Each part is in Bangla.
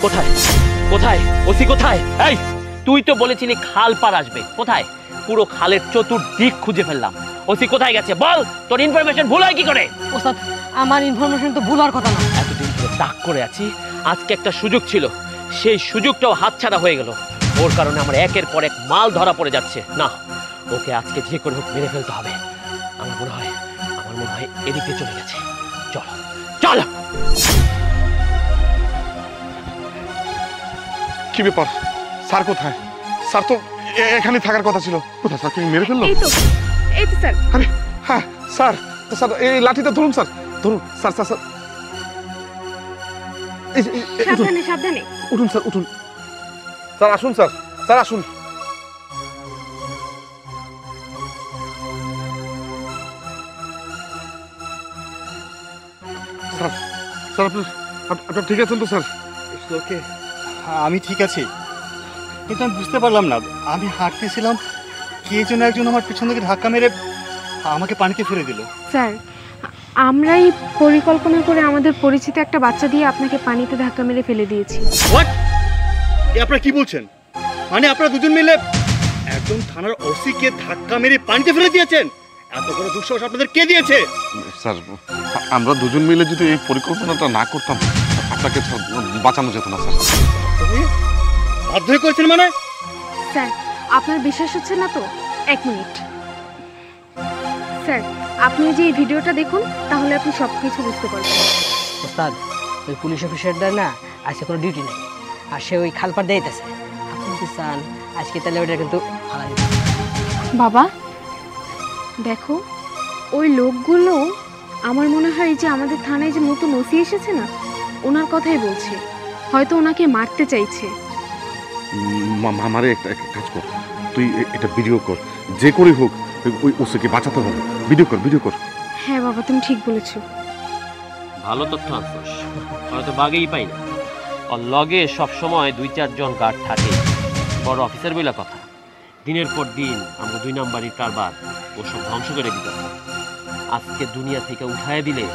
কোথায় কোথায় ওসি কোথায়? এই তুই তো বলেছিলি খাল পার আসবে, কোথায়? পুরো খালের চতুর্দিক খুঁজে ফেললাম, ওসি কোথায় গেছে বল? তোর ইনফরমেশন ভুল হয় কি করে? ওস্তাদ আমার ইনফরমেশন তো ভুল হওয়ার কথা না। এতদিন ধরে তাক করে আছি, আজকে একটা সুযোগ ছিল, সেই সুযোগটাও হাতছাড়া হয়ে গেল। ওর কারণে আমার একের পর এক মাল ধরা পড়ে যাচ্ছে। না, ওকে আজকে যে করে হোক মেরে ফেলতে হবে। আমার মনে হয় এদিকে চলে গেছে। চল চল। কি ব্যাপার? স্যার কোথায়? স্যার তো এখানে থাকার কথা ছিল। কোথায় স্যার? কি মেরে ফেললো? এই তো স্যার। আরে হ্যাঁ স্যার, স্যার এই লাঠিটা ধরুন স্যার, ধরুন স্যার। স্যার স্যার সাবধানে সাবধানে। উঠুন স্যার, উঠুন স্যার, আসুন স্যার, স্যার আসুন। স্যার স্যার আপনার ঠিক আছেন তো স্যার? ওকে, আমি ঠিক আছি, কিন্তু আমি বুঝতে পারলাম না, আমি হাঁটতেছিলাম, কে যেন একজন আমার পিছন থেকে ধাক্কা মেরে আমাকে পানিতে ফেলে দিল। স্যার আমরাই পরিকল্পনা করে আমাদের পরিচিত একটা বাচ্চা দিয়ে আপনাকে পানিতে ধাক্কা মেরে ফেলে দিয়েছি। হোয়াট? আপনারা কি বলছেন? মানে আপনারা দুজন মিলে একদম থানার ওসিকে ধাক্কা মেরে পানিতে ফেলে দিয়েছেন? এত বড় দুঃসাহস আপনাদের কে দিয়েছে? স্যার আমরা দুজন মিলে যদি এই পরিকল্পনাটা না করতাম আপনাকে বাঁচানো যেত না স্যার। বাধ্য হয়ে করেছেন মানে? স্যার আপনার বিশ্বাস হচ্ছে না তো? এক মিনিট স্যার, আপনি যে এই ভিডিওটা দেখুন, তাহলে আপনি সব কিছু বুঝতে পারবেন। ওস্তাদ ওই পুলিশ অফিসারটার না আজকে কোনো ডিউটি নেই, আর সে ওই খালপার দিয়েছে। আপনি কি চান আজকে তাহলে ওটা কিন্তু ফালা দিতে? বাবা দেখো, ওই লোকগুলো আমার মনে হয় যে আমাদের থানায় যে নতুন ওসি এসেছে না, ওনার কথাই বলছে। হয়তো ওনাকে মারতে চাইছে। আমারে একটা কাজ কর, তুই এটা ভিডিও কর, যে করে হোক ওই ওসিকে বাঁচাতে হবে। ভিডিও কর, ভিডিও কর। হ্যাঁ বাবা, তুমি ঠিক বলেছো। ভালো তথ্য আনছিস, হয়তো বাগেই পাই না। আর লগে সবসময় 2-4 জন গার্ড থাকে, বড় অফিসার বইলা কথা। দিনের পর দিন আমরা 2 নাম্বারের কারবার ওসব ধ্বংস করে দিতে। আজকে দুনিয়া থেকে উঠায় দিলে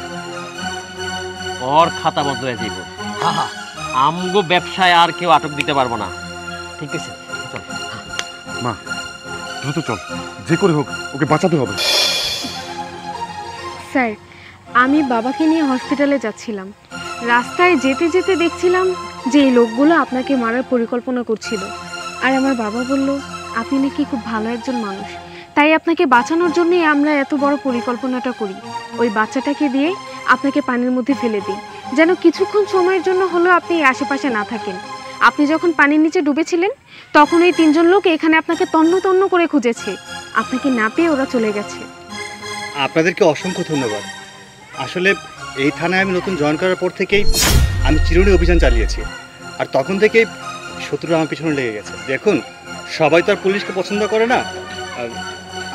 ওর খাতা বন্ধ হয়ে যাইব। হা হা, আমগো ব্যবসায় আর কেউ আটক দিতে পারবো না। ঠিক আছে চল। মা দ্রুত চল, যে করে হোক ওকে বাঁচাতে হবে। স্যার আমি বাবাকে নিয়ে হসপিটালে যাচ্ছিলাম, রাস্তায় যেতে যেতে দেখছিলাম যে এই লোকগুলো আপনাকে মারার পরিকল্পনা করছিল। আর আমার বাবা বলল আপনি নাকি খুব ভালো একজন মানুষ, তাই আপনাকে বাঁচানোর জন্যই আমরা এত বড় পরিকল্পনাটা করি। ওই বাচ্চাটাকে দিয়ে আপনাকে পানির মধ্যে ফেলে দিই, যেন কিছুক্ষণ সময়ের জন্য হলেও আপনি আশেপাশে না থাকেন। আপনি যখন পানির নিচে ডুবেছিলেন তখন ওই 3 জন লোক এখানে আপনাকে তন্ন তন্ন করে খুঁজেছে, আপনাকে না পেয়ে ওরা চলে গেছে। আপনাদেরকে অসংখ্য ধন্যবাদ। আসলে এই থানায় আমি নতুন জয়েন করার পর থেকেই আমি চিরুনি অভিযান চালিয়েছি, আর তখন থেকেই শত্রুরা আমার পিছনে লেগে গেছে। দেখুন, সবাই তো আর পুলিশকে পছন্দ করে না।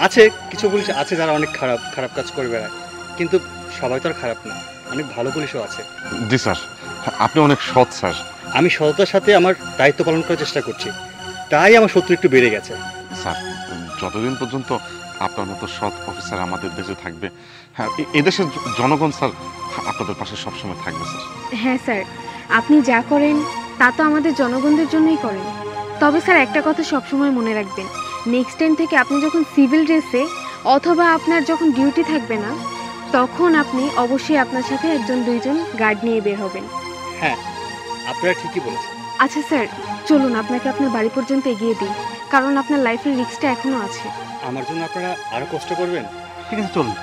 আছে কিছু পুলিশ আছে যারা অনেক খারাপ খারাপ কাজ করে বেড়ায়, কিন্তু সবাই তো আর খারাপ না, অনেক ভালো পুলিশও আছে। জি স্যার, আপনি অনেক সৎ স্যার। আমি সততার সাথে আমার দায়িত্ব পালন করার চেষ্টা করছি, তাই আমার শত্রু একটু বেড়ে গেছে। স্যার যতদিন পর্যন্ত আপনার মতো সৎ অফিসার আমাদের দেশে থাকবে, হ্যাঁ এদেশের জনগণ স্যার আপনাদের পাশে সবসময় থাকবে স্যার। হ্যাঁ স্যার, আপনি যা করেন তা তো আমাদের জনগণদের জন্যই করেন। তবে স্যার একটা কথা সবসময় মনে রাখবেন, নেক্সট টাইম থেকে আপনি যখন সিভিল ড্রেসে অথবা আপনার যখন ডিউটি থাকবে না, তখন আপনি অবশ্যই আপনার সাথে 1-2 গার্ড নিয়ে বের হবেন। হ্যাঁ, আপনারা ঠিকই বলেছেন। আচ্ছা স্যার, চলুন আপনাকে আপনার বাড়ি পর্যন্ত এগিয়ে দিই, কারণ আপনার লাইফের রিস্কটা এখনো আছে। আমার জন্য আপনারা আরো কষ্ট করবেন? ঠিক আছে চলুন।